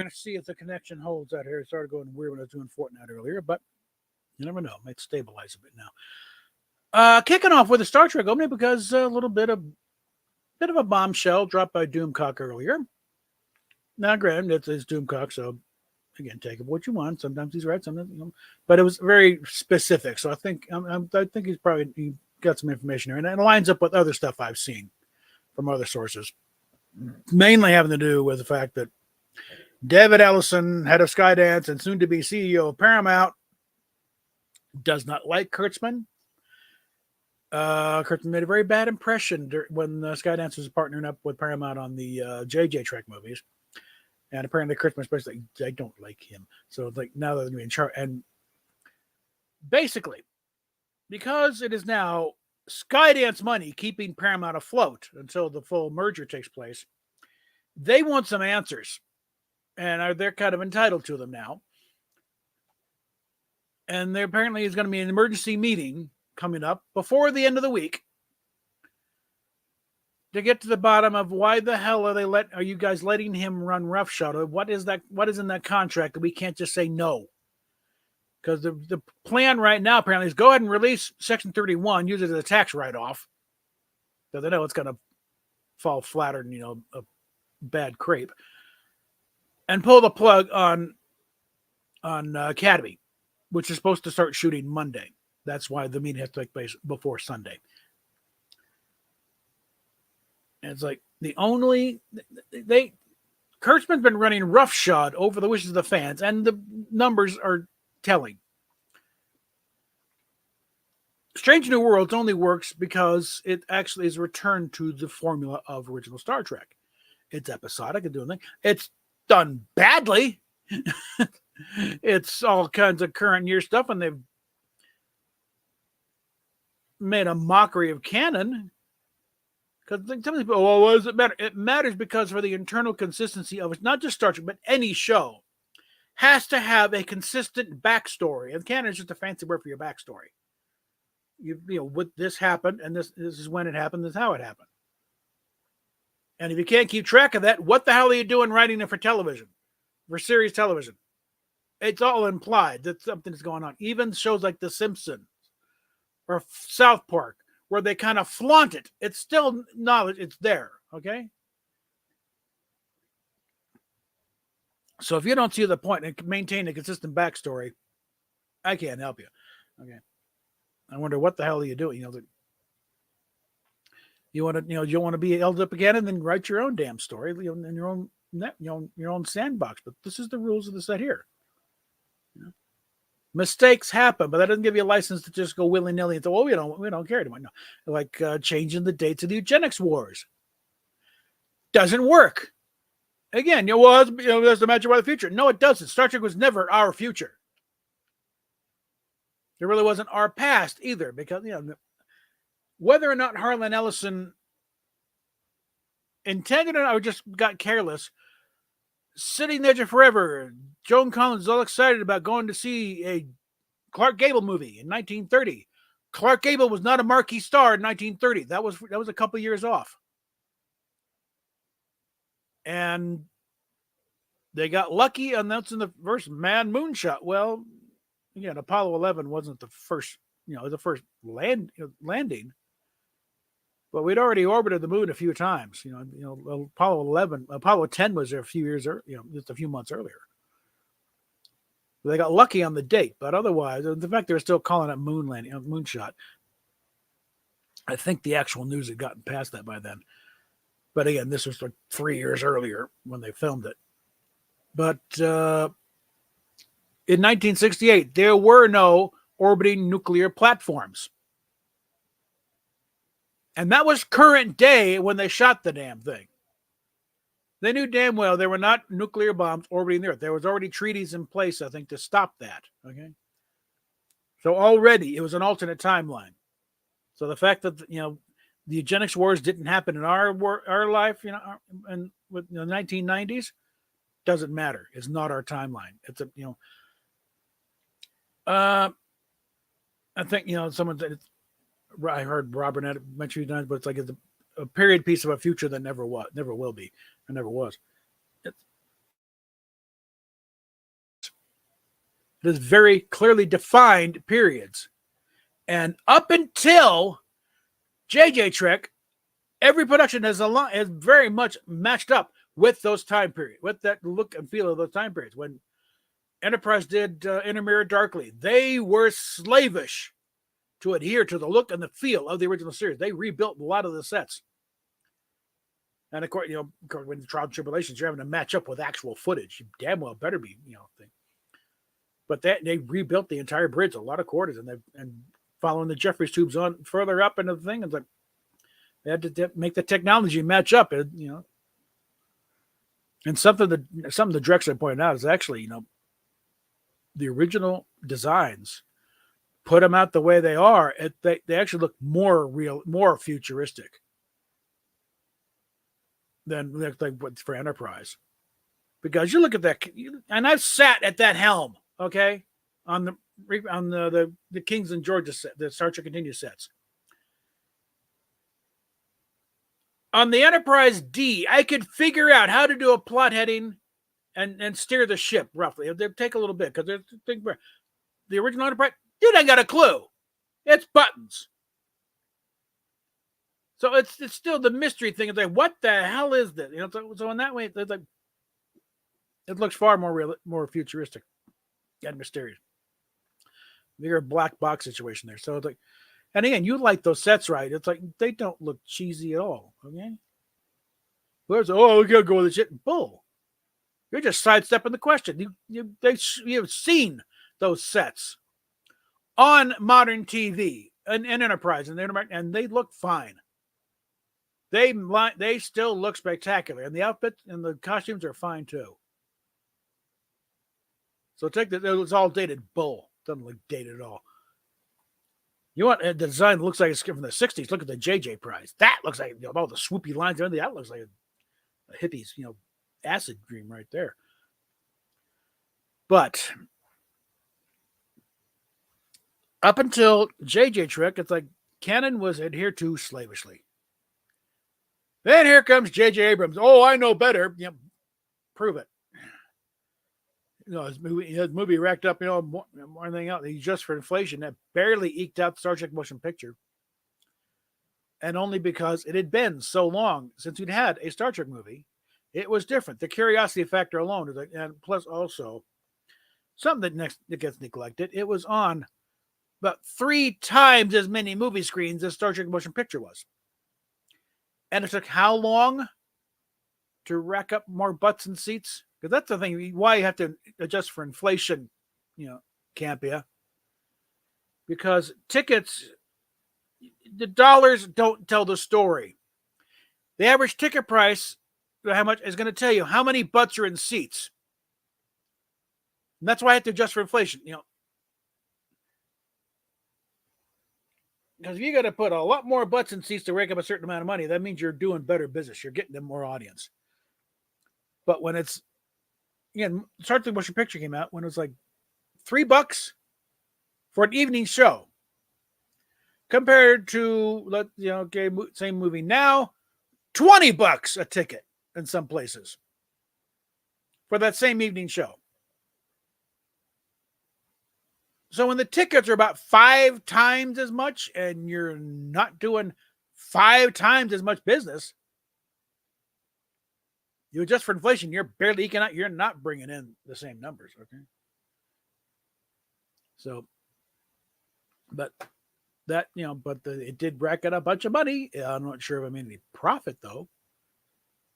going to see if the connection holds out here. It started going weird when I was doing Fortnite earlier, but you never know. It might stabilize a bit now. Kicking off with a Star Trek opening because a little bit of a bombshell dropped by Doomcock earlier. Now, granted, it's Doomcock, so again, take it what you want. Sometimes he's right, sometimes but it was very specific. So I think he got some information here, and it lines up with other stuff I've seen from other sources, mainly having to do with the fact that David Ellison, head of Skydance and soon to be CEO of Paramount, does not like Kurtzman. Kurtzman made a very bad impression when Skydance was partnering up with Paramount on the JJ Trek movies. And apparently Kurtzman's basically, I don't like him. So like now they're going to be in charge. And basically, because it is now Skydance money keeping Paramount afloat until the full merger takes place, they want some answers. And they're kind of entitled to them now. And there apparently is going to be an emergency meeting coming up before the end of the week to get to the bottom of why the hell are you guys letting him run roughshod? What is in that contract that we can't just say no? Because the plan right now apparently is go ahead and release Section 31, use it as a tax write-off. So they know it's going to fall flatter than a bad crepe, and pull the plug on Academy, which is supposed to start shooting Monday. That's why the meeting has to take place before Sunday. And it's like Kurtzman's been running roughshod over the wishes of the fans, and the numbers are telling. Strange New Worlds only works because it actually is returned to the formula of original Star Trek. It's episodic and doing things. It's done badly. It's all kinds of current year stuff, and they've made a mockery of canon. Because some people, what does it matter? It matters because for the internal consistency of it, not just Star Trek, but any show has to have a consistent backstory. And canon is just a fancy word for your backstory. What this happened, and this is when it happened, this is how it happened. And if you can't keep track of that, what the hell are you doing writing it for television, for series television? It's all implied that something's going on. Even shows like The Simpsons or South Park, where they kind of flaunt it. It's still knowledge. It's there. Okay. So if you don't see the point and maintain a consistent backstory, I can't help you. Okay. I wonder what the hell are you doing? You want to, you don't want to be held up again, and then write your own damn story, in your own net, your own sandbox. But this is the rules of the set here. Mistakes happen, but that doesn't give you a license to just go willy-nilly and say, well, we don't care anymore. No. Like changing the dates of the eugenics wars. Doesn't work. Again, that's the matter by the future. No, it doesn't. Star Trek was never our future. It really wasn't our past either, because, whether or not Harlan Ellison intended it or just got careless, sitting there forever, Joan Collins is all excited about going to see a Clark Gable movie in 1930. Clark Gable was not a marquee star in 1930. That was a couple years off. And they got lucky announcing the first manned moonshot. Well, again, Apollo 11 wasn't the first, the first landing. But we'd already orbited the moon a few times. Apollo 10 was there a few years, just a few months earlier. They got lucky on the date, but otherwise, the fact they were still calling it moon landing, moonshot. I think the actual news had gotten past that by then. But again, this was like 3 years earlier when they filmed it. But in 1968, there were no orbiting nuclear platforms. And that was current day when they shot the damn thing. They knew damn well there were not nuclear bombs orbiting the Earth. There was already treaties in place, I think, to stop that. Okay. So already it was an alternate timeline. So the fact that, the eugenics wars didn't happen in our life, and with the 1990s, doesn't matter. It's not our timeline. It's I think, someone said, I heard Robert mention it times, but it's like it's a period piece of a future that never will be, or never was. There's very clearly defined periods. And up until JJ Trek, every production has very much matched up with those time periods, with that look and feel of those time periods. When Enterprise did In a Mirror Darkly, they were slavish to adhere to the look and the feel of the original series. They rebuilt a lot of the sets. And of course, when the Trial and Tribulations, you're having to match up with actual footage. You damn well better be, thing. But they rebuilt the entire bridge, a lot of quarters, and following the Jeffries tubes on further up into the thing. It's like they had to make the technology match up, And something the director pointed out is actually, the original designs, put them out the way they are, they actually look more real, more futuristic than like for Enterprise. Because you look at that, and I've sat at that helm, okay, on the Kings and Georgia set, the Star Trek Continue sets. On the Enterprise D, I could figure out how to do a plot heading and steer the ship roughly. It would take a little bit because the original Enterprise, dude, I got a clue. It's buttons. So it's still the mystery thing. It's like, what the hell is this? So in that way, it's like it looks far more real, more futuristic and mysterious. Bigger black box situation there. So it's like, and again, you like those sets, right? It's like they don't look cheesy at all. Okay. Where's we gotta go with the shit? Bull. You're just sidestepping the question. You've seen those sets on modern TV and Enterprise and they look fine. They still look spectacular, and the outfits and the costumes are fine too. So take that; it's all dated bull. Doesn't look dated at all. You want the design looks like it's from the '60s. Look at the JJ Prize. That looks like all the swoopy lines and everything. That looks like a hippies, acid dream right there. But up until JJ Trek, it's like canon was adhered to slavishly. Then here comes J.J. Abrams. Oh, I know better. Prove it. His movie racked up, more than anything else. He Just for Inflation that barely eked out the Star Trek motion picture. And only because it had been so long since we'd had a Star Trek movie, it was different. The curiosity factor alone, and plus also something that gets neglected. It was on about 3 times as many movie screens as Star Trek motion picture was. And it took how long to rack up more butts and seats? Because that's the thing, why you have to adjust for inflation, Campia. Because tickets, the dollars don't tell the story. The average ticket price, how much, is going to tell you how many butts are in seats. And that's why I have to adjust for inflation, Because if you got to put a lot more butts in seats to rake up a certain amount of money, that means you're doing better business. You're getting them more audience. But when it's, Star Trek Motion Picture came out when it was like $3 for an evening show, compared to same movie now, $20 a ticket in some places for that same evening show. So when the tickets are about 5 times as much and you're not doing 5 times as much business, you adjust for inflation, you're barely eking out, you're not bringing in the same numbers, okay? So, but that, it did rack up a bunch of money. I'm not sure if I made any profit, though,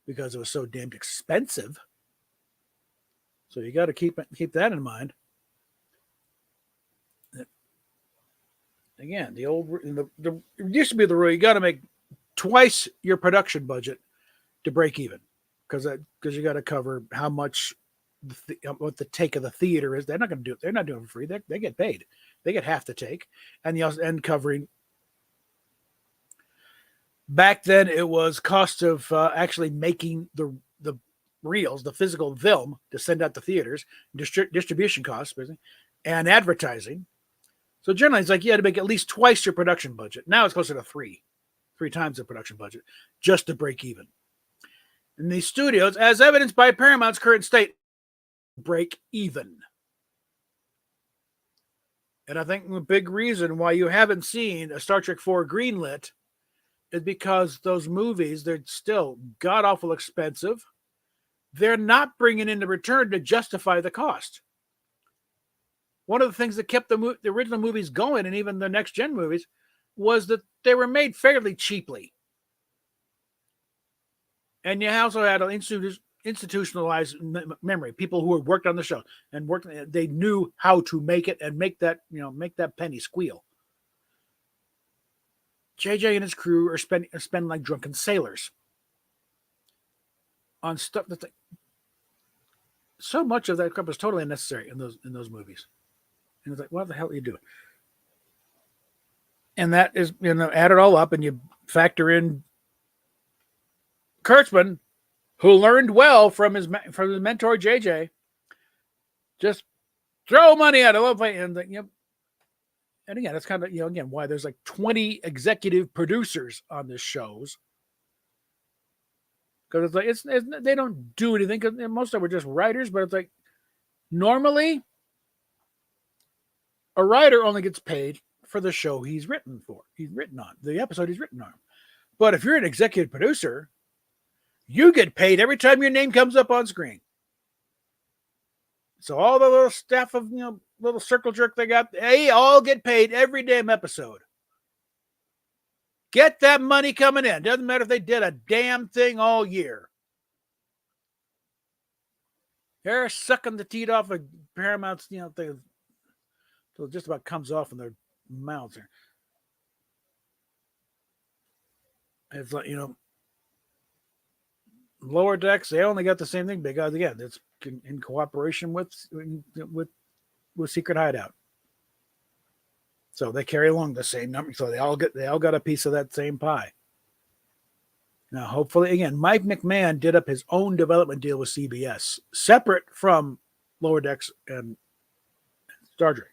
because it was so damned expensive. So you got to keep that in mind. Again, it used to be the rule, you got to make twice your production budget to break even, because you got to cover how much what the take of the theater is. They're not going to do it. They're not doing it for free. They get paid. They get half the take, and covering. Back then, it was cost of actually making the reels, the physical film to send out to theaters, distribution costs, basically, and advertising. So generally, it's like you had to make at least twice your production budget. Now it's closer to 3 times the production budget just to break even. In these studios, as evidenced by Paramount's current state, break even. And I think the big reason why you haven't seen a Star Trek 4 greenlit is because those movies, they're still god awful expensive. They're not bringing in the return to justify the cost. One of the things that kept the original movies going, and even the next gen movies, was that they were made fairly cheaply. And you also had an institutionalized memory. People who had worked on the show and they knew how to make it and make that penny squeal. JJ and his crew are spending like drunken sailors on stuff that so much of that crap was totally unnecessary in those movies. And it's like, what the hell are you doing? And that is, add it all up, and you factor in Kurtzman, who learned well from his mentor JJ. Just throw money at it, and and again, that's kind of again why there's like 20 executive producers on this shows, because it's like they don't do anything, because most of them were just writers. But it's like normally a writer only gets paid for the show he's written on, the episode he's written on. But if you're an executive producer, you get paid every time your name comes up on screen. So all the little staff of, little circle jerk they got, they all get paid every damn episode. Get that money coming in. Doesn't matter if they did a damn thing all year. They're sucking the teat off of Paramount's, thing till it just about comes off in their mouths there. It's like, Lower Decks, they only got the same thing because, again, it's in cooperation with Secret Hideout. So they carry along the same number. So they all got a piece of that same pie. Now, hopefully, again, Mike McMahon did up his own development deal with CBS, separate from Lower Decks and Star Trek.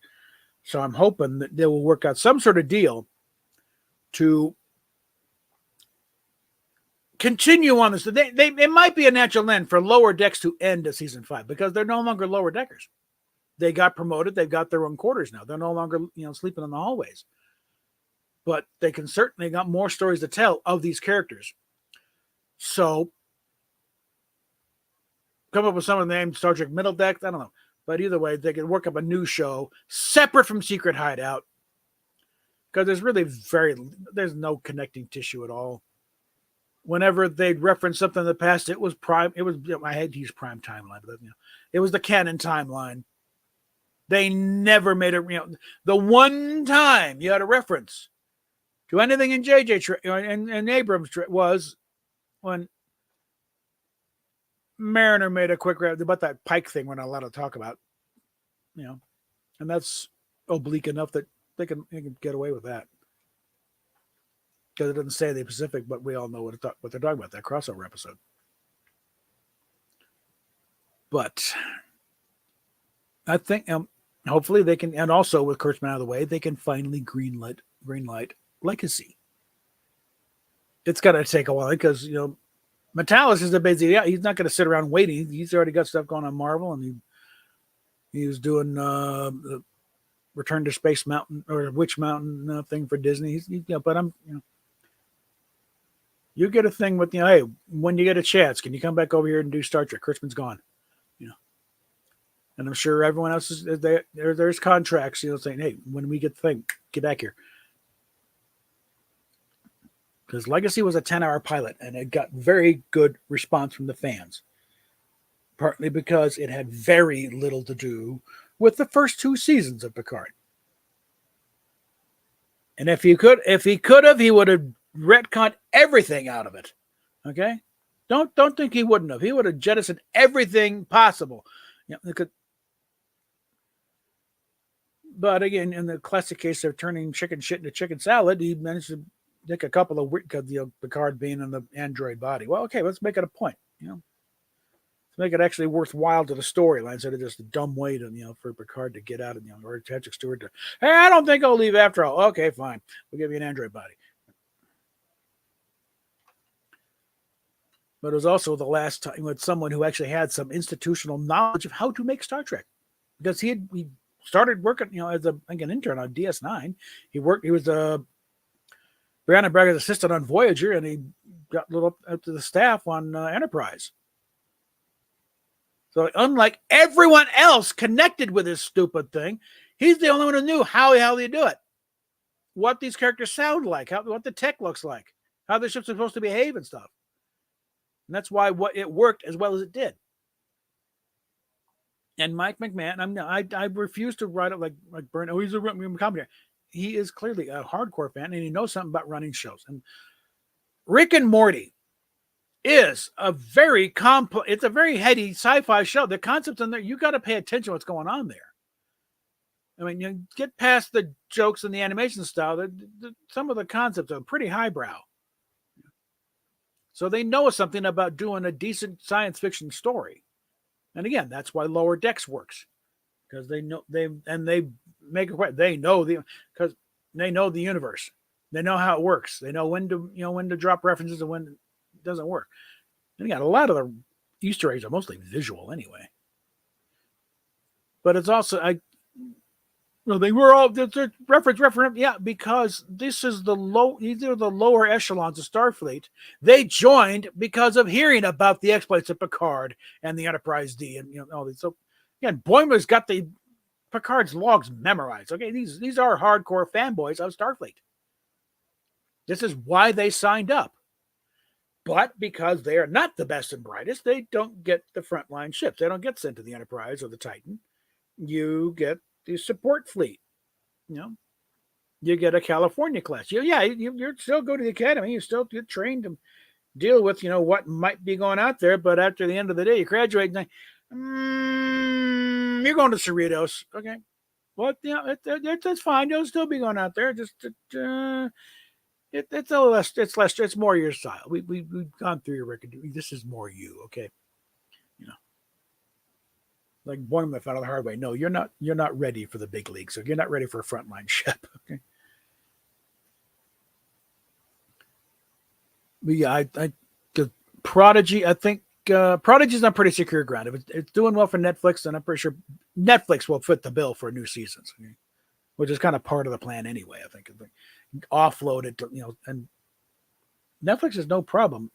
So I'm hoping that they will work out some sort of deal to continue on this. It might be a natural end for Lower Decks to end at season 5, because they're no longer Lower Deckers. They got promoted. They've got their own quarters now. They're no longer, sleeping in the hallways. But they can certainly got more stories to tell of these characters. So come up with some of the name Star Trek Middle Deck. I don't know. But either way, they can work up a new show separate from Secret Hideout, because there's no connecting tissue at all. Whenever they'd reference something in the past, it was prime. It was, I had to use prime timeline, but it was the canon timeline. They never made it. The one time you had a reference to anything in JJ and Abrams was when Mariner made a quick rap about that Pike thing we're not allowed to talk about, and that's oblique enough that they can get away with that, because it doesn't say the Pacific, but we all know what they're talking about, that crossover episode. But I think hopefully they can, and also with Kurtzman out of the way, they can finally greenlight Legacy. It's got to take a while, because Metalis is a busy. Yeah, he's not going to sit around waiting. He's already got stuff going on Marvel, and he was doing the Return to Space Mountain or Witch Mountain thing for Disney. But you get a thing with hey, when you get a chance, can you come back over here and do Star Trek? Kurtzman's gone, and I'm sure everyone else is there. There's contracts, saying, hey, when we get the thing, get back here. Because Legacy was a 10-hour pilot, and it got very good response from the fans. Partly because it had very little to do with the first 2 seasons of Picard. And if he could have, he would have retconned everything out of it. Okay? Don't think he wouldn't have. He would have jettisoned everything possible. But again, in the classic case of turning chicken shit into chicken salad, he managed to take a couple of Picard being in the android body. Well, okay, let's make it a point. Let's make it actually worthwhile to the storyline, instead of just a dumb way to for Picard to get out of or Patrick Stewart to, hey, I don't think I'll leave after all. Okay, fine, we'll give you an android body. But it was also the last time with someone who actually had some institutional knowledge of how to make Star Trek, because he started working, as an intern on DS9. He was Brianna Bragger's assistant on Voyager, and he got a little up to the staff on Enterprise. So unlike everyone else connected with this stupid thing, he's the only one who knew how they do it, what these characters sound like, what the tech looks like, how the ships are supposed to behave and stuff. And that's why it worked as well as it did. And Mike McMahon, I refuse to write it like Burn. Oh, he's a commentator. He is clearly a hardcore fan, and he knows something about running shows. And Rick and Morty is a very complex. It's a very heady sci-fi show. The concepts in there, you got to pay attention to what's going on there. I mean, you get past the jokes and the animation style. Some of the concepts are pretty highbrow. So they know something about doing a decent science fiction story. And again, that's why Lower Decks works, because they know they make it. They know because they know the universe. They know how it works. They know when to drop references and when it doesn't work. And again, a lot of the Easter eggs are mostly visual anyway. But it's also they were all reference, yeah, because this is these are the lower echelons of Starfleet. They joined because of hearing about the exploits of Picard and the Enterprise D, and all these. So again, Boimler's got the Picard's logs memorized. Okay, these are hardcore fanboys of Starfleet. This is why they signed up. But because they are not the best and brightest, they don't get the frontline ships. They don't get sent to the Enterprise or the Titan. You get the support fleet. You get a California class. You still go to the academy. You still get trained to deal with what might be going out there. But after the end of the day, you graduate and you're going to Cerritos. Okay, well, that's fine. You'll still be going out there. Just it's more your style. We've gone through your record. This is more you. Okay. Like Boimler found out the hard way. No, you're not ready for the big leagues. So you're not ready for a frontline ship. Okay. But yeah, the Prodigy. I think Prodigy's on pretty secure ground. If it's doing well for Netflix, then I'm pretty sure Netflix will foot the bill for new seasons, which is kind of part of the plan anyway. I think offload it to and Netflix has no problem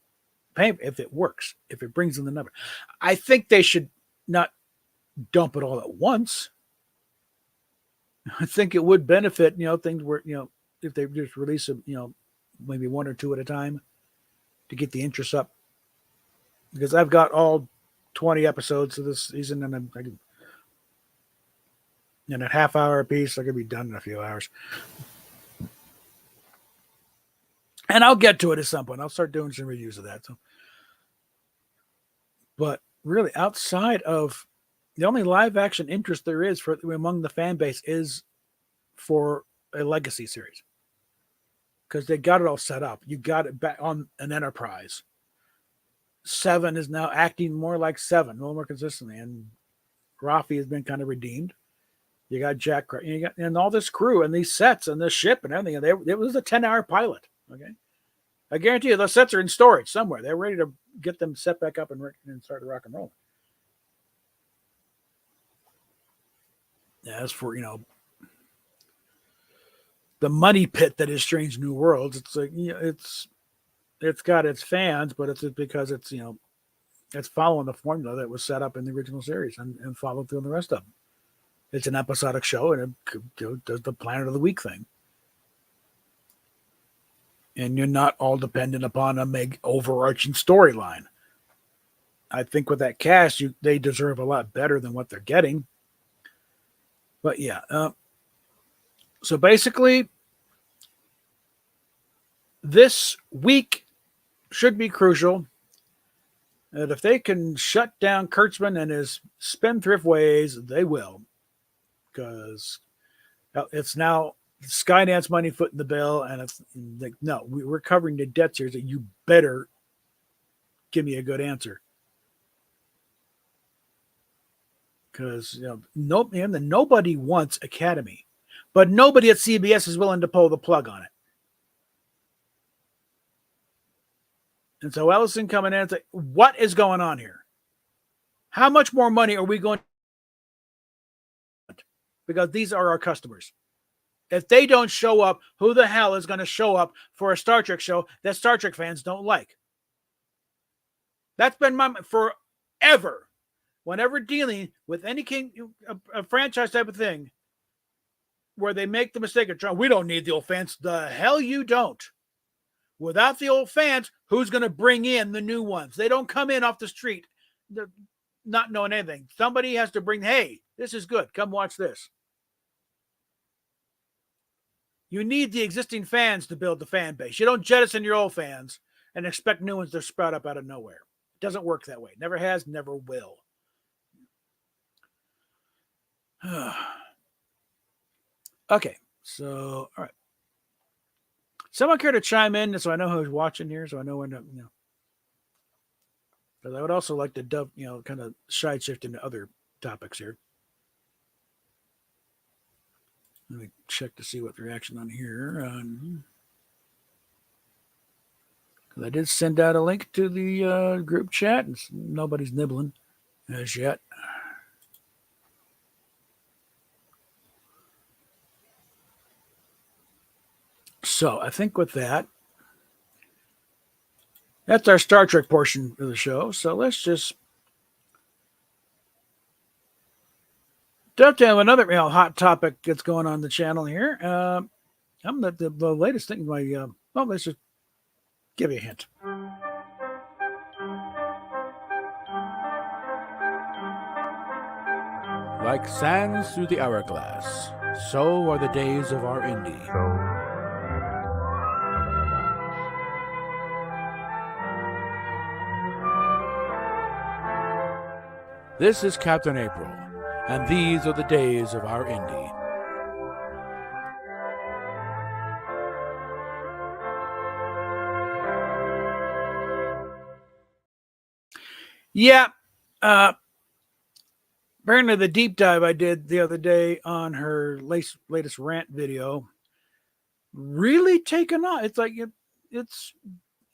paying if it works, if it brings in the number. I think they should not dump it all at once. I think it would benefit, things where, if they just release them, maybe one or two at a time to get the interest up. Because I've got all 20 episodes of this season, and in a half hour a piece, I could be done in a few hours. And I'll get to it at some point. I'll start doing some reviews of that. So, but really, outside of the only live action interest there is among the fan base is for a legacy series, because they got it all set up. You got it back on an Enterprise. Seven is now acting more like Seven, a little more consistently, and Rafi has been kind of redeemed. You got Jack, and all this crew and these sets and this ship and everything. It was a 10-hour pilot. Okay, I guarantee you those sets are in storage somewhere. They're ready to get them set back up and start to rock and roll. As for the money pit that is Strange New Worlds, it's like it's got its fans, but it's because it's it's following the formula that was set up in the original series and followed through on the rest of them. It's an episodic show, and it does the Planet of the Week thing, and you're not all dependent upon a big overarching storyline. I think with that cast, they deserve a lot better than what they're getting. But yeah, so basically, this week should be crucial. And if they can shut down Kurtzman and his spendthrift ways, they will. Because it's now Skydance money footing the bill, and it's like, no, we're covering the debts here, so you better give me a good answer. Because nobody wants Academy, but nobody at CBS is willing to pull the plug on it. And so Ellison coming in and say, what is going on here? How much more money are we going to? because these are our customers. If they don't show up, who the hell is going to show up for a Star Trek show that Star Trek fans don't like? That's been my forever. Whenever dealing with any a franchise type of thing where they make the mistake of trying, we don't need the old fans. The hell you don't. Without the old fans, who's going to bring in the new ones? They don't come in off the street not knowing anything. Somebody has to bring, hey, this is good. Come watch this. You need the existing fans to build the fan base. You don't jettison your old fans and expect new ones to sprout up out of nowhere. It doesn't work that way. Never has, never will. Okay, so, all right. Someone care to chime in so I know who's watching here, so I know when to, because I would also like to kind of side shift into other topics here. Let me check to see what the reaction on here. Because I did send out a link to the group chat, and nobody's nibbling as yet. So I think with that, that's our Star Trek portion of the show. So let's just dovetail another hot topic that's going on the channel here. I'm the latest thing. Let's just give you a hint. Like sands through the hourglass, so are the days of our Indy. This is Captain April, and these are the days of our Indy. Yeah. Apparently the deep dive I did the other day on her latest rant video really taken off. It's like, it's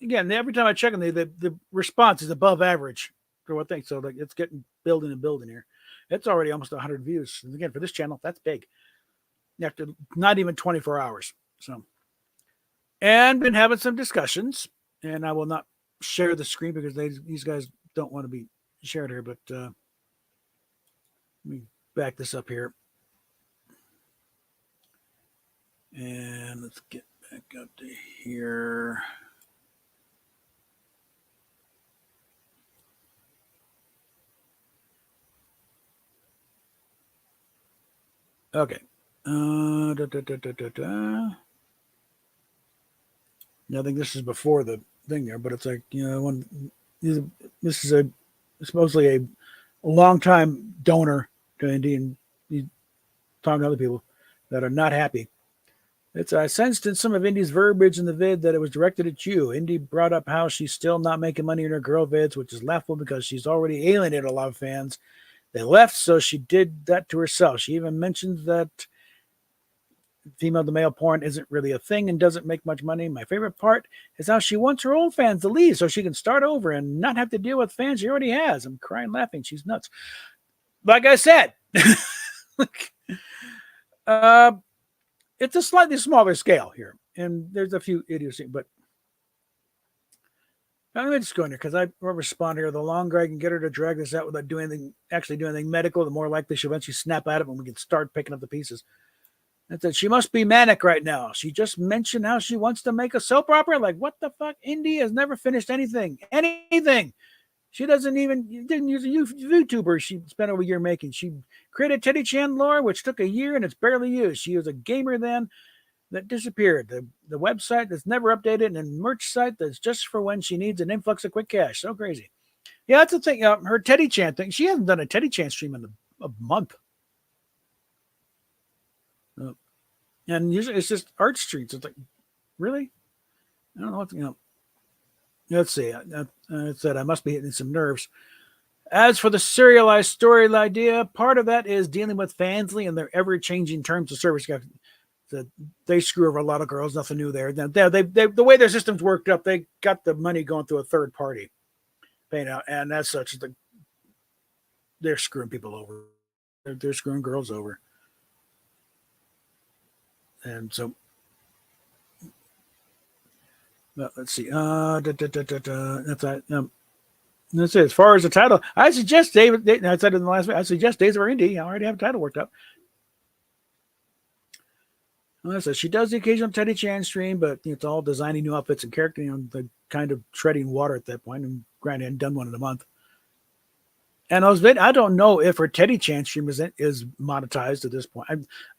again, every time I check on the response is above average for what thing. So like it's getting building and building here. It's already almost 100 views. And again, for this channel, that's big. After not even 24 hours. So, and been having some discussions, and I will not share the screen because these guys don't want to be shared here, but let me back this up here. And let's get back up to here. Okay. I think this is before the thing there, but it's like, when this is supposedly a long-time donor to Indy, and he's talking to other people that are not happy. I sensed in some of Indy's verbiage in the vid that it was directed at you. Indy brought up how she's still not making money in her girl vids, which is laughable because she's already alienated a lot of fans. They left, so she did that to herself. She even mentions that female to male porn isn't really a thing and doesn't make much money. My favorite part is how she wants her old fans to leave so she can start over and not have to deal with fans she already has. I'm crying laughing. She's nuts. Like I said, it's a slightly smaller scale here. And there's a few idiocy, but let me just go in here because I will respond here. The longer I can get her to drag this out without actually doing anything medical, the more likely she'll eventually snap at it when we can start picking up the pieces. That's it. She must be manic right now. She just mentioned how she wants to make a soap opera. Like, what the fuck? Indy has never finished anything. Anything. She didn't use a YouTuber she spent over a year making. She created Teddy Chan lore, which took a year and it's barely used. She was a gamer then that disappeared. The website that's never updated and a merch site that's just for when she needs an influx of quick cash. So crazy. Yeah, that's the thing. Her Teddy Chan thing. She hasn't done a Teddy Chan stream in a month. And usually it's just art streets. It's like, really? I don't know what, let's see. It said I must be hitting some nerves. As for the serialized story idea, part of that is dealing with Fansly and their ever-changing terms of service. They screw over a lot of girls. Nothing new there. The way their systems worked up, they got the money going through a third party, paying out, and as such, they're screwing people over. They're screwing girls over. And so, let's see. That's that. That's it. As far as the title, I suggest David. I said in the last video, I suggest Days of Our Indie. I already have a title worked up. So she does the occasional Teddy Chan stream, but it's all designing new outfits and character, the kind of treading water at that point. And granted, I hadn't done one in a month. And I don't know if her Teddy Chan stream is monetized at this point.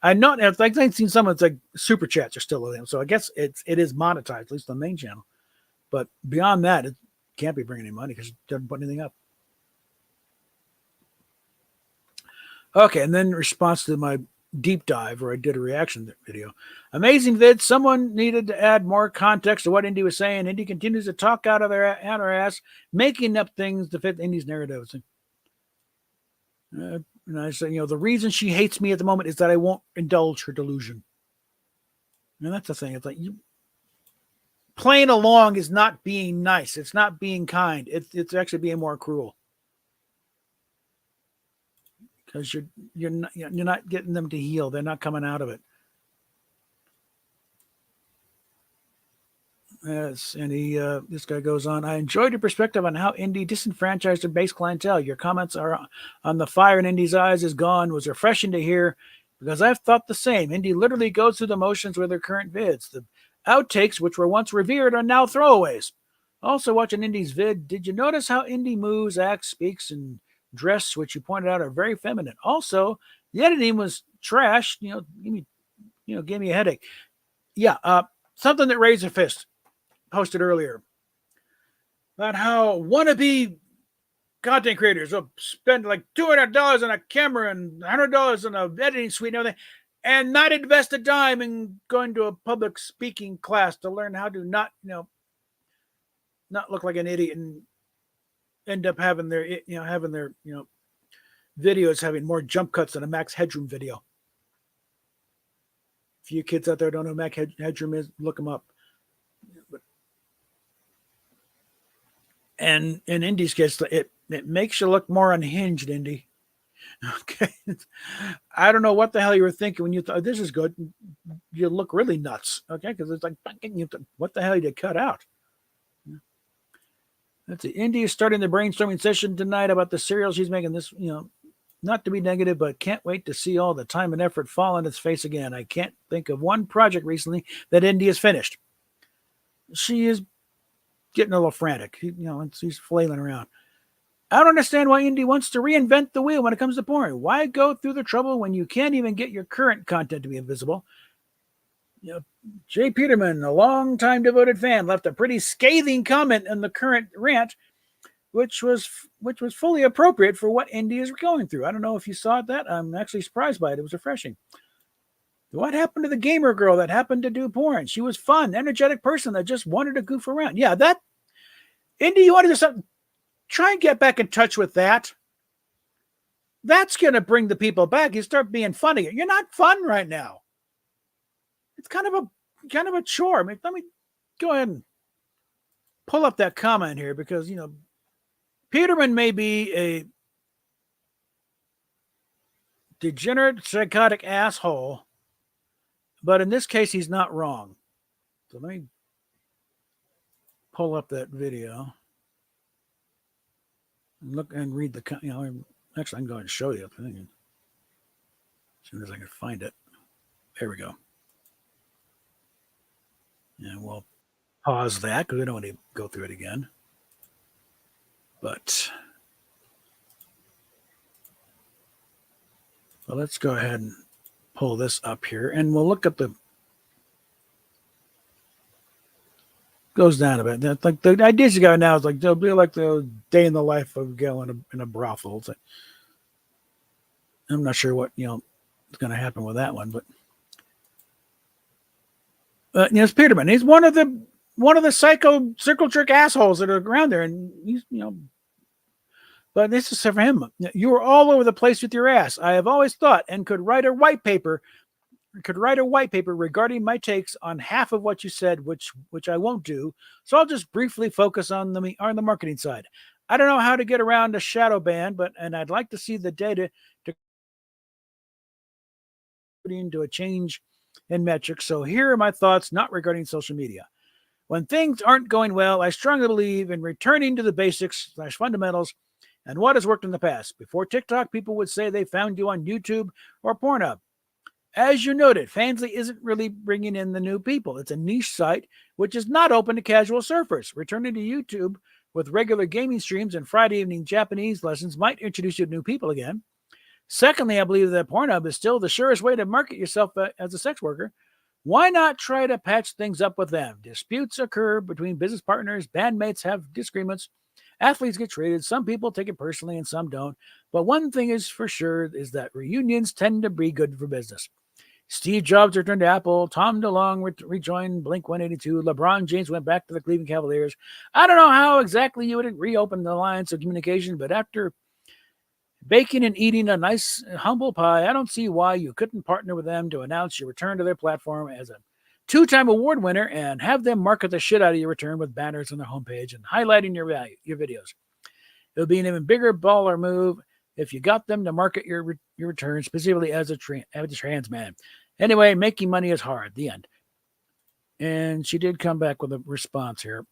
I've seen some of it's like super chats are still with him, so I guess it is monetized, at least on the main channel. But beyond that, it can't be bringing any money because it doesn't put anything up. Okay, and then in response to my deep dive where I did a reaction video. Amazing vid. Someone needed to add more context to what Indy was saying. Indy continues to talk out of her ass, making up things to fit Indy's narrative. And I say, the reason she hates me at the moment is that I won't indulge her delusion. And that's the thing. It's like playing along is not being nice. It's not being kind. It's actually being more cruel. Because you're not getting them to heal. They're not coming out of it. Yes, and this guy goes on. I enjoyed your perspective on how Indy disenfranchised her base clientele. Your comments are on the fire in Indy's eyes is gone was refreshing to hear because I've thought the same. Indy literally goes through the motions with her current vids. The outtakes, which were once revered, are now throwaways. Also, watching Indy's vid, did you notice how Indy moves, acts, speaks, and dress, which you pointed out are very feminine? Also, the editing was trash. Gave me a headache. Yeah, something that raised a fist. Posted earlier about how wannabe content creators will spend like $200 on a camera and $100 on a editing suite and everything, and not invest a dime in going to a public speaking class to learn how to not look like an idiot and end up having their videos having more jump cuts than a Max Headroom video. If you kids out there don't know who Max Headroom is, look them up. And in Indy's case, it makes you look more unhinged, Indy. Okay. I don't know what the hell you were thinking when you thought this is good. You look really nuts. Okay. Because it's like, what the hell did you cut out? That's it. Indy is starting the brainstorming session tonight about the cereal she's making. This, not to be negative, but can't wait to see all the time and effort fall on its face again. I can't think of one project recently that Indy has finished. She is getting a little frantic. He's flailing around. I don't understand why Indy wants to reinvent the wheel when it comes to porn. Why go through the trouble when you can't even get your current content to be invisible? Jay Peterman, a long-time devoted fan, left a pretty scathing comment in the current rant, which was fully appropriate for what Indy is going through. I don't know if you saw that. I'm actually surprised by it. It was refreshing. What happened to the gamer girl that happened to do porn? She was fun, energetic person that just wanted to goof around. Yeah, that Indy, you want to do something? Try and get back in touch with that. That's going to bring the people back. You start being funny. You're not fun right now. It's kind of a chore. Let me go ahead and pull up that comment here because Peterman may be a degenerate, psychotic asshole. But in this case, he's not wrong. So let me pull up that video and look and read the. Actually, I can go ahead and show you the thing as soon as I can find it. There we go. And we'll pause that because we don't want to go through it again. But let's go ahead and pull this up here and we'll look at the goes down a bit. That's like the ideas you got now is like they'll be like the day in the life of a girl in a brothel. Like, I'm not sure what is going to happen with that one, but it's Peterman. He's one of the psycho circle jerk assholes that are around there, and he's But this is for him. You were all over the place with your ass. I have always thought and could write a white paper regarding my takes on half of what you said, which I won't do. So I'll just briefly focus on the marketing side. I don't know how to get around a shadow ban, and I'd like to see the data to a change and metrics, so here are my thoughts not regarding social media. When things aren't going well, I strongly believe in returning to the basics / fundamentals and what has worked in the past. Before TikTok, people would say they found you on YouTube or Pornhub. As you noted, Fansly isn't really bringing in the new people. It's a niche site which is not open to casual surfers. Returning to YouTube with regular gaming streams and Friday evening Japanese lessons might introduce you to new people again. Secondly, I believe that Pornhub is still the surest way to market yourself as a sex worker. Why not try to patch things up with them? Disputes occur between business partners, bandmates have disagreements, athletes get traded. Some people take it personally and some don't. But one thing is for sure is that reunions tend to be good for business. Steve Jobs returned to Apple. Tom DeLonge rejoined Blink-182. LeBron James went back to the Cleveland Cavaliers. I don't know how exactly you would reopen the lines of communication, but after baking and eating a nice humble pie, I don't see why you couldn't partner with them to announce your return to their platform as a 2-time award winner and have them market the shit out of your return with banners on their homepage and highlighting your videos. It would be an even bigger baller move if you got them to market your return specifically as a trans man. Anyway, making money is hard. The end. And she did come back with a response here.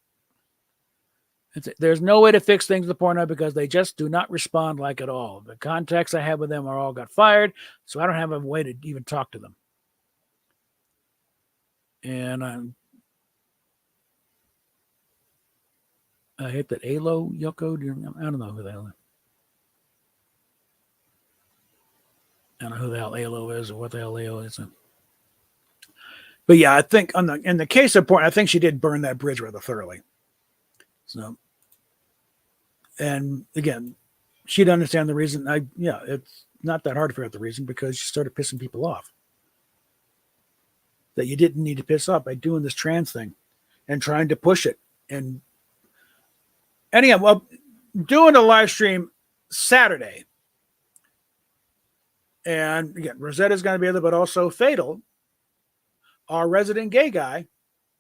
There's no way to fix things with Pornhub because they just do not respond like at all. The contacts I have with them are all got fired, so I don't have a way to even talk to them. And I hit that Alo Yoko. I don't know who the hell. I don't know who the hell Alo is or what the hell Alo is. But yeah, I think in the case of porn, I think she did burn that bridge rather thoroughly. So, and again, she'd understand the reason. It's not that hard to figure out the reason because she started pissing people off. That you didn't need to piss off by doing this trans thing and trying to push it. And anyhow, well, doing a live stream Saturday. And again, Rosetta's going to be there, but also Fatal, our resident gay guy,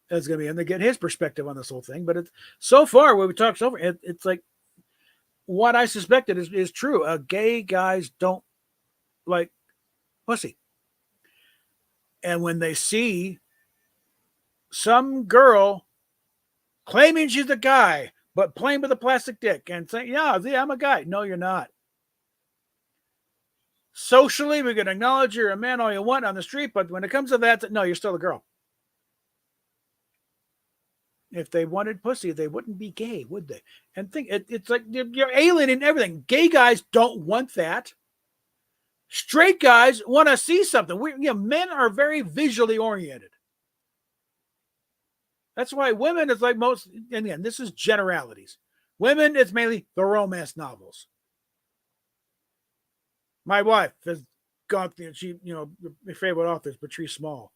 is going to be in to get his perspective on this whole thing. But so far, when we talked so far, it's like what I suspected is true. Gay guys don't like pussy. And when they see some girl claiming she's a guy, but playing with a plastic dick and saying, yeah, I'm a guy. No, you're not. Socially, we can acknowledge you're a man all you want on the street, but when it comes to that, no, you're still a girl. If they wanted pussy, they wouldn't be gay, would they? And think it's like you're alienating everything. Gay guys don't want that. Straight guys want to see something. Men are very visually oriented. That's why women is like most, and again, this is generalities. Women, it's mainly the romance novels. My wife has gone through, my favorite author is Patrice Small.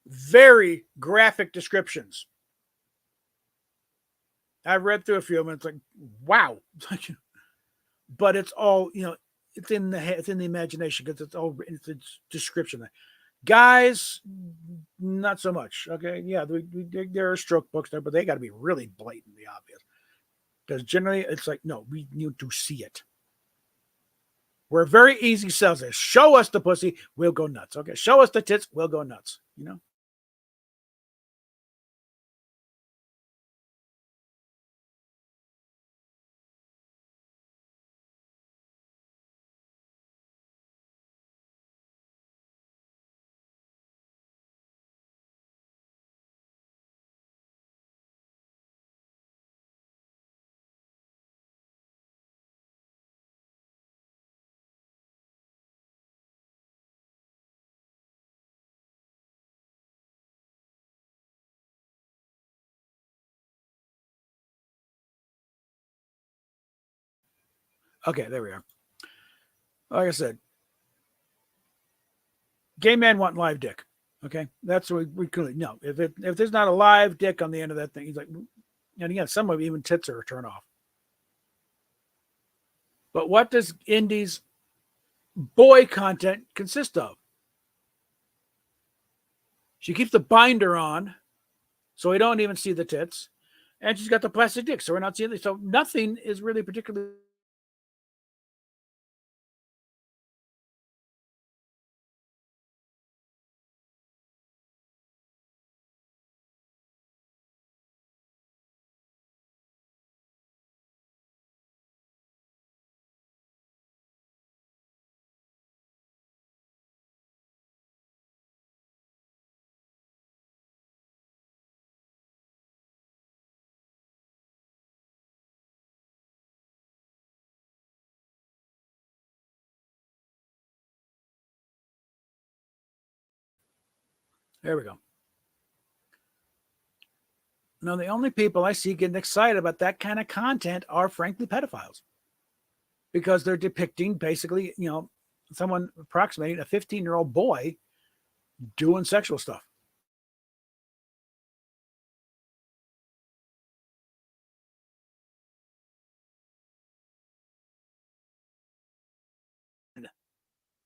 Very graphic descriptions. I've read through a few of them. It's like, wow. But it's all, it's in the imagination because it's a description. Guys, not so much. Okay. Yeah. There are stroke books there, but they got to be really blatantly obvious because generally it's like, no, we need to see it. We're very easy sells there. Show us the pussy, we'll go nuts. Okay. Show us the tits, we'll go nuts. Okay, there we are. Like I said, gay men want live dick. Okay, that's what we could no. If there's not a live dick on the end of that thing, he's like, and again, some of even tits are a turn off. But what does Indy's boy content consist of? She keeps the binder on, so we don't even see the tits, and she's got the plastic dick, so we're not seeing it. So nothing is really particularly There we go. Now, the only people I see getting excited about that kind of content are, frankly, pedophiles, because they're depicting basically, someone approximating a 15-year-old boy doing sexual stuff.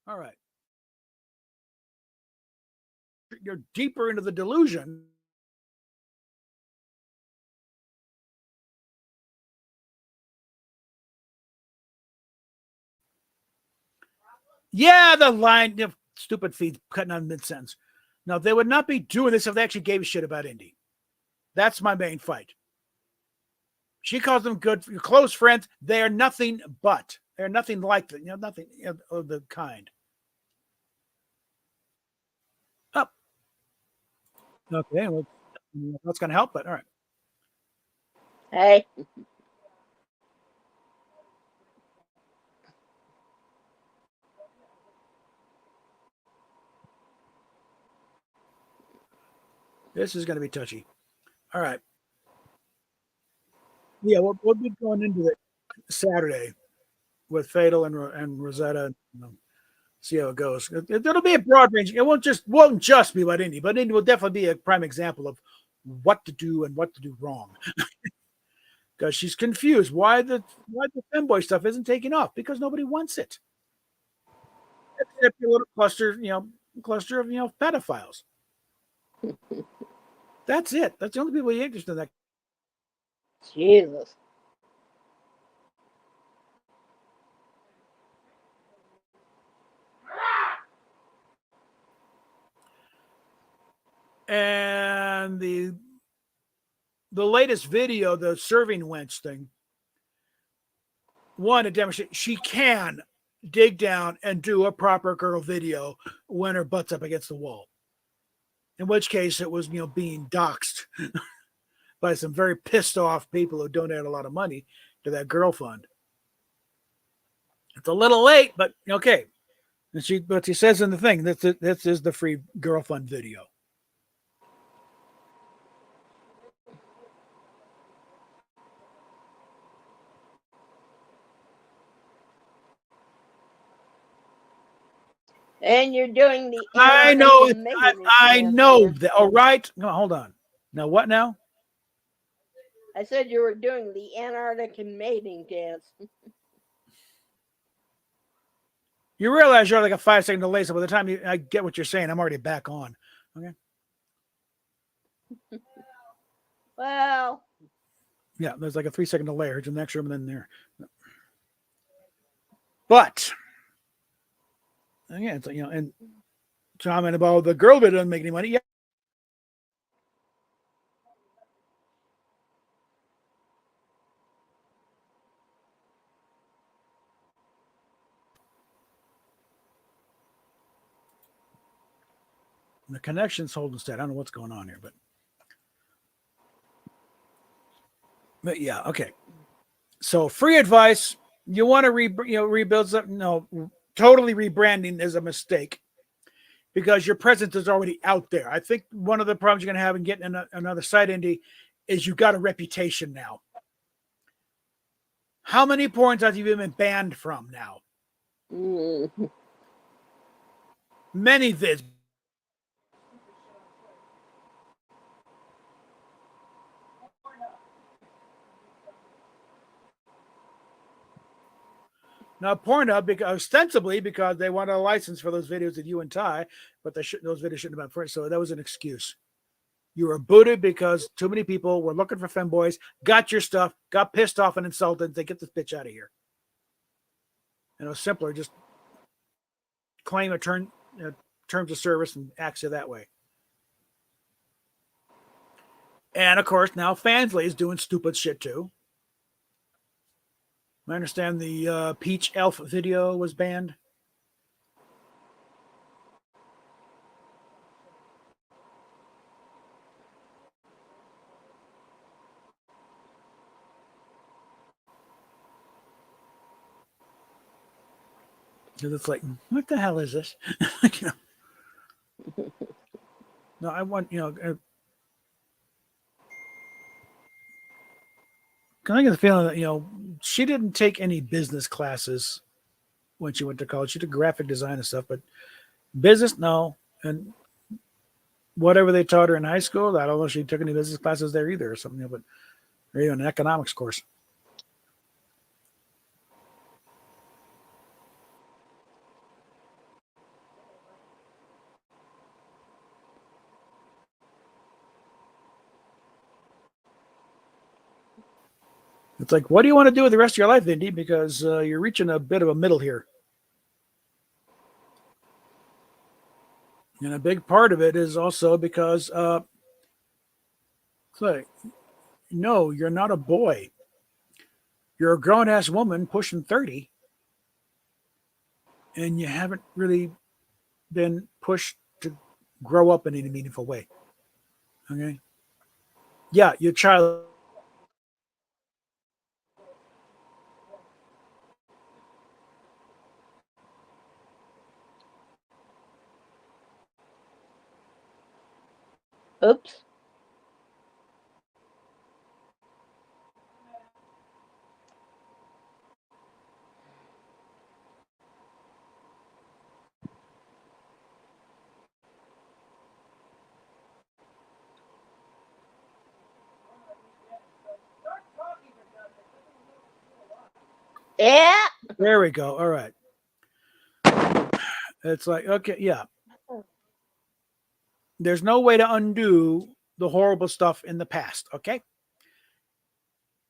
All right. You're deeper into the delusion. Yeah, the line, stupid feed cutting on mid-sentence. No, they would not be doing this if they actually gave a shit about Indy. That's my main fight. She calls them good, close friends. They are nothing but. They're nothing like that. Nothing of the kind. Up. Okay, well, that's going to help, but all right. Hey. This is going to be touchy. All right. Yeah, we'll be going into it Saturday with Fatal and Rosetta. See how it goes. It'll be a broad range. It won't just be about Indy, but Indy will definitely be a prime example of what to do and what to do wrong. Because she's confused why the femboy stuff isn't taking off, because nobody wants it. It's a little cluster of pedophiles. That's it. That's the only people you're interested in that. Jesus. And the latest video, the serving wench thing, one, it demonstrates she can dig down and do a proper girl video when her butt's up against the wall. In which case it was, being doxxed by some very pissed off people who donate a lot of money to that girl fund. It's a little late, but okay. And she says in the thing that this is the free girl fund video. And you're doing the I know dance. that. All right. No, hold on. Now what now? I said you were doing the Antarctic mating dance. You realize you're like a 5-second delay, so by the time I get what you're saying, I'm already back on. Okay. Well. Yeah, there's like a 3-second delay. Here's the next room and then there. But again, it's and comment about the girl that doesn't make any money. Yeah. The connection's holding steady. I don't know what's going on here, but yeah, okay. So free advice. You want to rebuild something? No, totally rebranding is a mistake because your presence is already out there. I think one of the problems you're going to have in getting another site indie is you got a reputation now. How many porn sites have you been banned from now? Mm. Many vids. Now, Pornhub, ostensibly because they want a license for those videos of you and Ty, but those videos shouldn't have been first. So that was an excuse. You were booted because too many people were looking for femboys, got your stuff, got pissed off and insulted. They get this bitch out of here. And it was simpler, just claim a terms of service and act that way. And of course, now Fansly is doing stupid shit too. I understand the Peach Elf video was banned. Because it's like, what the hell is this? No, I want, I get the feeling that, she didn't take any business classes when she went to college. She did graphic design and stuff, but business, no. And whatever they taught her in high school, I don't know if she took any business classes there either or something, but or even an economics course. It's like, what do you want to do with the rest of your life, Indy? Because you're reaching a bit of a middle here. And a big part of it is also because, it's like, no, you're not a boy. You're a grown ass woman pushing 30, and you haven't really been pushed to grow up in any meaningful way. Okay. Yeah, your child. Oops. Yeah. There we go. All right. It's like, okay, yeah. There's no way to undo the horrible stuff in the past. Okay.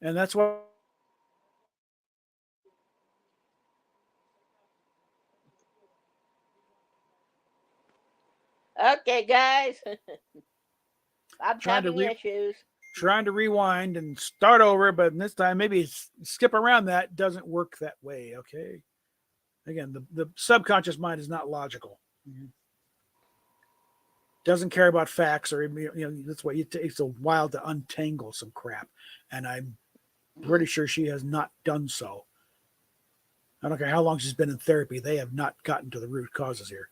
And that's why. Okay, guys. I'm Trying to having issues. trying to rewind and start over, but this time maybe skip around that doesn't work that way. Okay. Again, the subconscious mind is not logical. Mm-hmm. Doesn't care about facts, or that's why it takes a while to untangle some crap, and I'm pretty sure she has not done so. I don't care how long she's been in therapy; they have not gotten to the root causes here.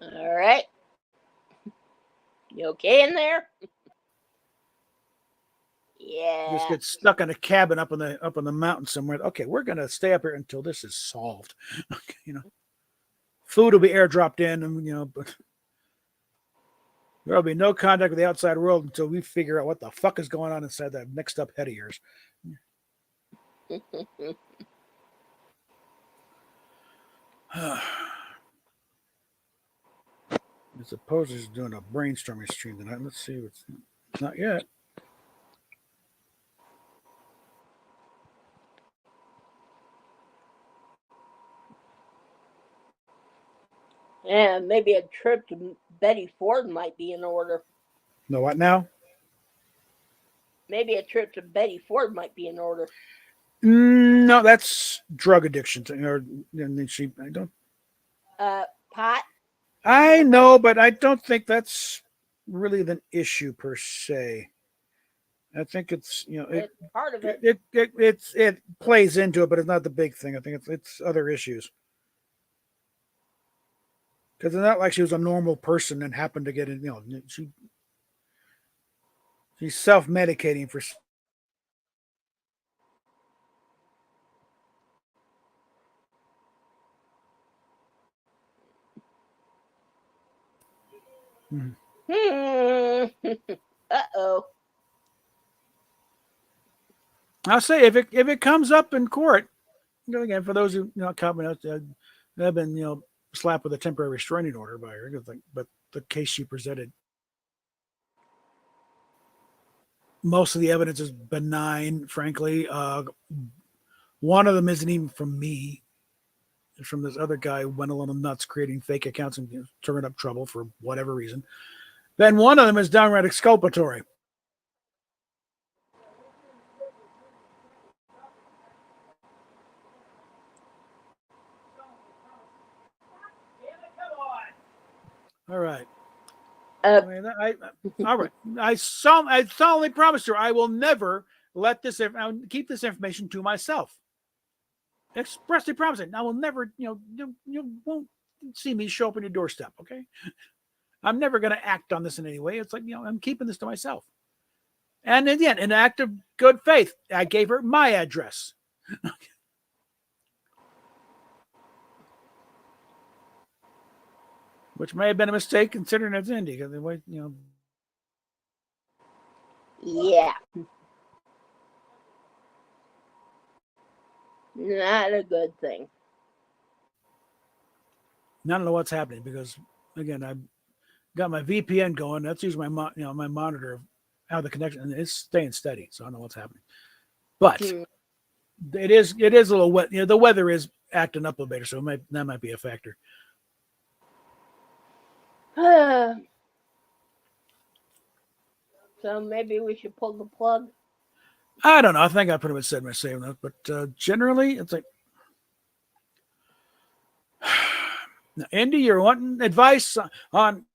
All right. You okay in there? Yeah. Just get stuck in a cabin up on the mountain somewhere. Okay, we're gonna stay up here until this is solved. Okay, food will be airdropped in, and but there'll be no contact with the outside world until we figure out what the fuck is going on inside that mixed up head of yours. I suppose he's doing a brainstorming stream tonight. Let's see what's not yet. Yeah, maybe a trip to Betty Ford might be in order. No, what now? Maybe a trip to Betty Ford might be in order. No, that's drug addiction. And then I don't. Pot. I know, but I don't think that's really the issue per se. I think it's It's part of it. it plays into it, but it's not the big thing. I think it's other issues. Because it's not like she was a normal person and happened to get in. She's self medicating for. Uh-oh. I'll say if it comes up in court, again for those who comment out, they've been slapped with a temporary restraining order by her. But the case she presented, most of the evidence is benign. Frankly, one of them isn't even from me. It's from this other guy who went a little nuts creating fake accounts and turning up trouble for whatever reason. Then one of them is downright exculpatory. All right. I mean, all right. I solemnly promise you, I will never let this. I'll keep this information to myself. Expressly promising, I will never. You won't see me show up on your doorstep. Okay. I'm never going to act on this in any way. It's like, I'm keeping this to myself. And again, in an act of good faith, I gave her my address. Which may have been a mistake considering it's Indy. Because Yeah. Not a good thing. I don't know what's happening because, again, I've got my VPN going. That's usually my my monitor of how the connection, and it's staying steady. So I don't know what's happening. But it is a little wet. The weather is acting up a bit, so that might be a factor. So maybe we should pull the plug. I don't know. I think I pretty much said my say enough, but generally, it's like, now, Indy, you're wanting advice on.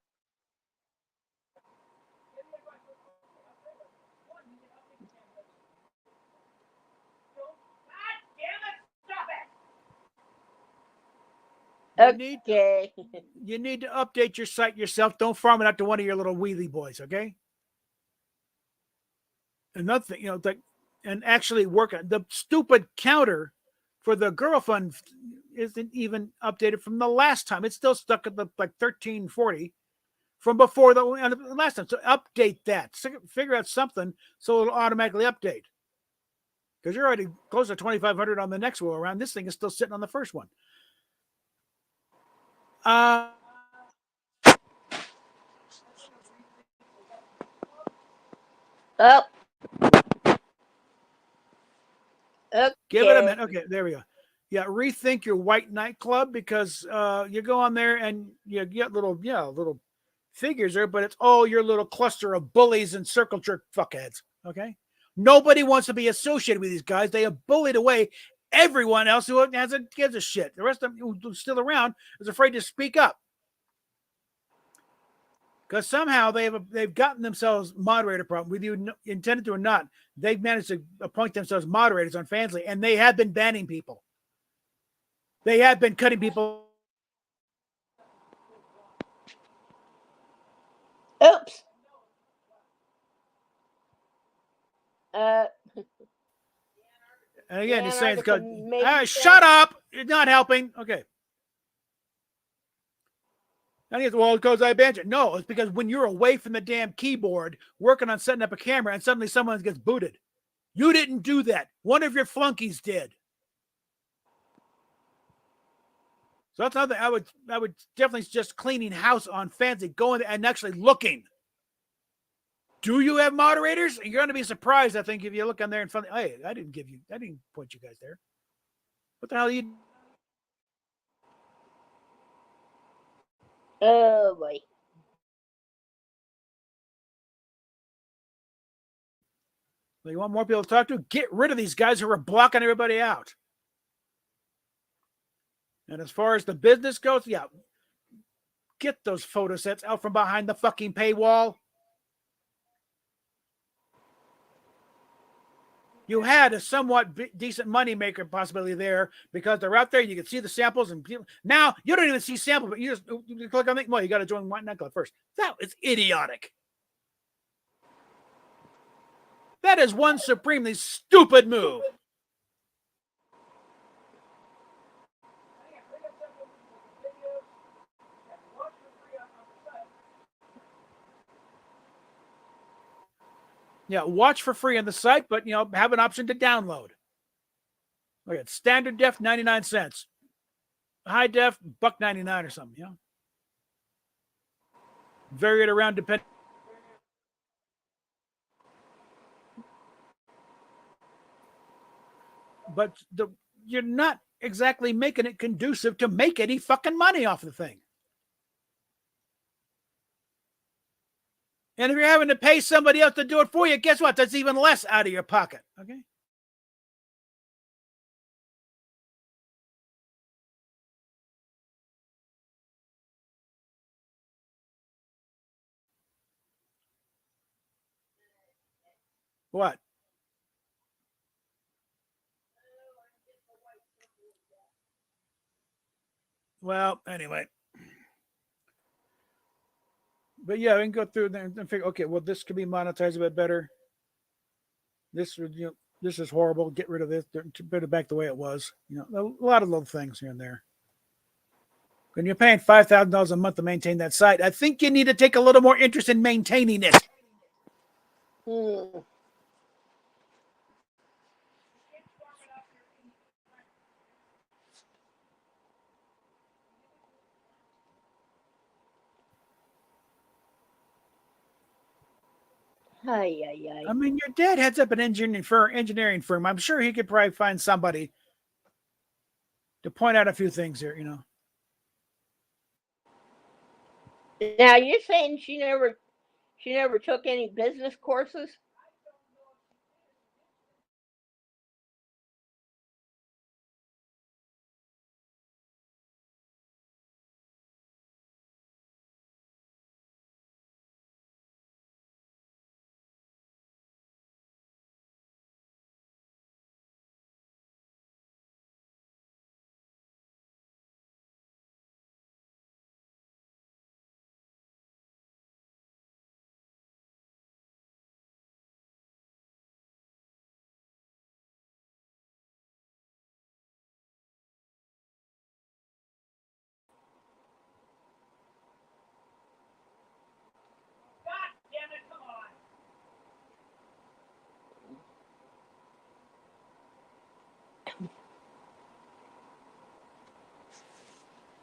Okay. You need to update your site yourself. Don't farm it out to one of your little wheelie boys, okay? Another thing, and actually work on the stupid counter for the girlfriend isn't even updated from the last time. It's still stuck at the 1340 from before the last time. So update that. Figure out something so it'll automatically update. Because you're already close to 2,500 on the next go around. This thing is still sitting on the first one. Oh. Okay. Give it a minute. Okay, there we go. Yeah, rethink your white nightclub because you go on there and you get little figures there, but it's all your little cluster of bullies and circle jerk fuckheads. Okay, nobody wants to be associated with these guys. They have bullied away everyone else who gives a shit. The rest of them who's still around is afraid to speak up because somehow they've gotten themselves moderator problem, whether you intended to or not. They've managed to appoint themselves moderators on Fansly, and they have been banning people. They have been cutting people. Oops. And again, he's saying it's good. Maybe Shut up! You're not helping. Okay. And he goes, well, because I banned you. No, it's because when you're away from the damn keyboard, working on setting up a camera, and suddenly someone gets booted. You didn't do that. One of your flunkies did. So that's another thing. I would definitely suggest cleaning house on Fansly, going and actually looking. Do you have moderators? You're going to be surprised, I think, if you look on there and find, hey, I didn't point you guys there. What the hell are you? Oh boy. You want more people to talk to? Get rid of these guys who are blocking everybody out. And as far as the business goes, yeah, get those photo sets out from behind the fucking paywall. You had a somewhat decent moneymaker possibility there because they're out there. You can see the samples, and people, now you don't even see samples, but you click on it. Well, you got to join White Nightclub first. That is idiotic. That is one supremely stupid move. Yeah, watch for free on the site, but have an option to download. Look at standard def, 99 cents. High def, $1.99 or something, Vary it around depending. But you're not exactly making it conducive to make any fucking money off the thing. And if you're having to pay somebody else to do it for you, guess what? That's even less out of your pocket. Okay. What? Well, anyway. But yeah, we can go through there and figure, okay, well, this could be monetized a bit better. This would, this is horrible. Get rid of this. Put it back the way it was. A lot of little things here and there. When you're paying $5,000 a month to maintain that site, I think you need to take a little more interest in maintaining it. Hmm. Ay, ay, ay. I mean, your dad heads up an engineering firm. I'm sure he could probably find somebody to point out a few things here. Now you're saying she never took any business courses?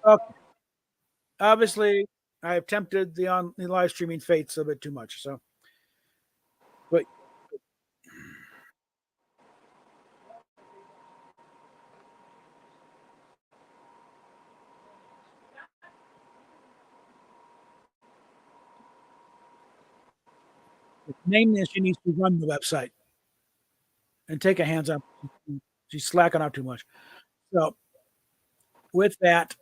Okay. Obviously, I have tempted the live streaming fates a bit too much. So, but mainly she needs to run the website and take a hands on. She's slacking out too much. So, with that,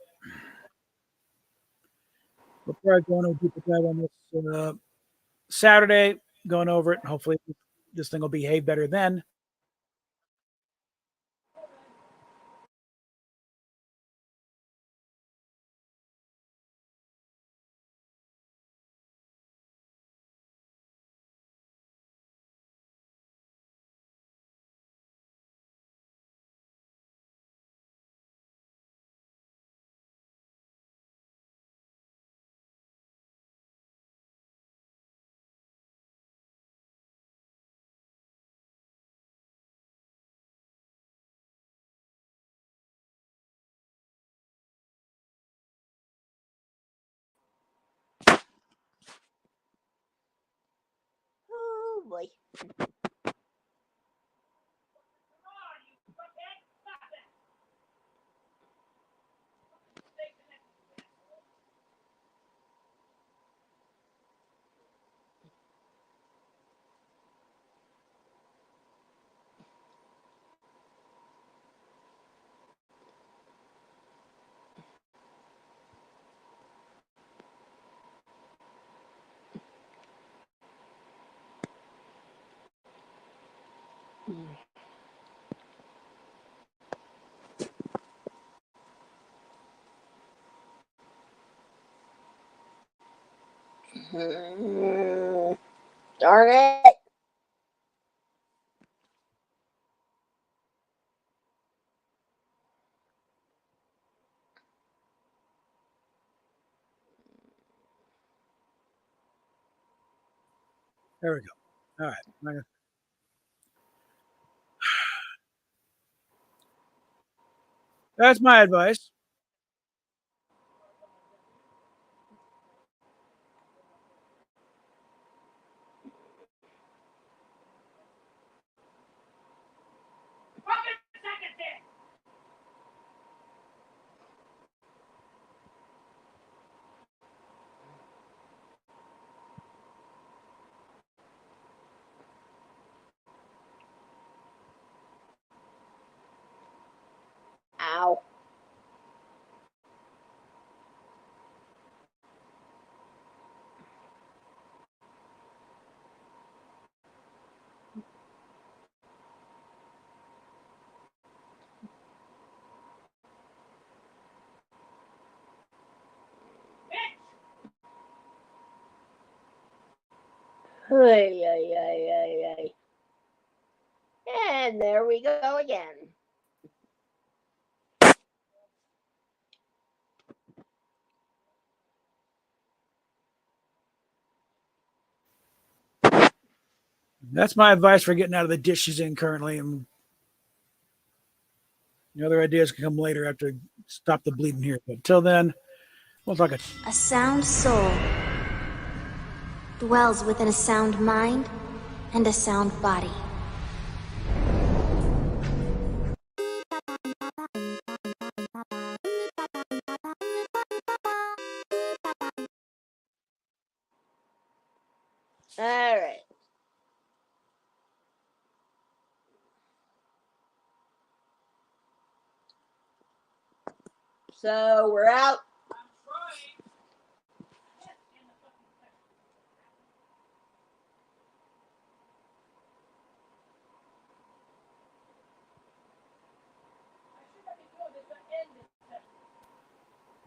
before I go on a deeper dive on this Saturday, going over it, and hopefully this thing will behave better then. Oh boy. Darn it. There we go. All right. That's my advice. Ow. Ay, ay, ay, ay, ay. And there we go again. That's my advice for getting out of the ditch she's in currently. And the other ideas can come later after I stop the bleeding here. But until then, we'll talk. A sound soul dwells within a sound mind and a sound body. All right. So we're out